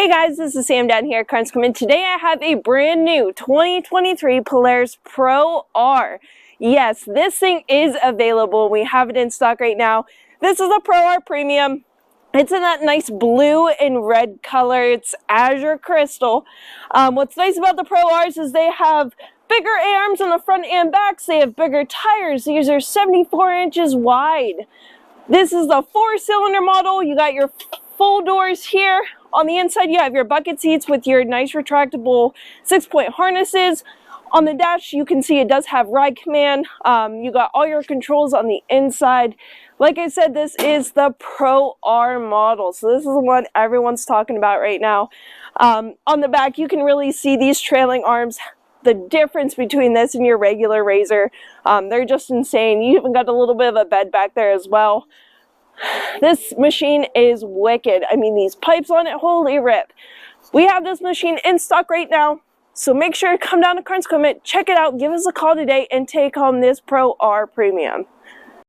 Hey guys, this is Sam down here at Carnes. Today I have a brand new 2023 Polaris Pro R. Yes, this thing is available. We have it in stock right now. This is a Pro R Premium. It's in that nice blue and red color. It's azure crystal. What's nice about the Pro Rs is they have bigger arms on the front and backs. They have bigger tires. These are 74 inches wide. This is the 4-cylinder model. You got your full doors here. On the inside, you have your bucket seats with your nice retractable 6-point harnesses. On the dash, you can see it does have ride command. You got all your controls on the inside. Like I said, this is the Pro R model. So this is the one everyone's talking about right now. On the back, you can really see these trailing arms. The difference between this and your regular RZR, they're just insane. You even got a little bit of a bed back there as well. This machine is wicked. I mean, these pipes on it, holy rip. We have this machine in stock right now, so make sure to come down to Carnes, check it out, give us a call today, and take home this Pro R Premium.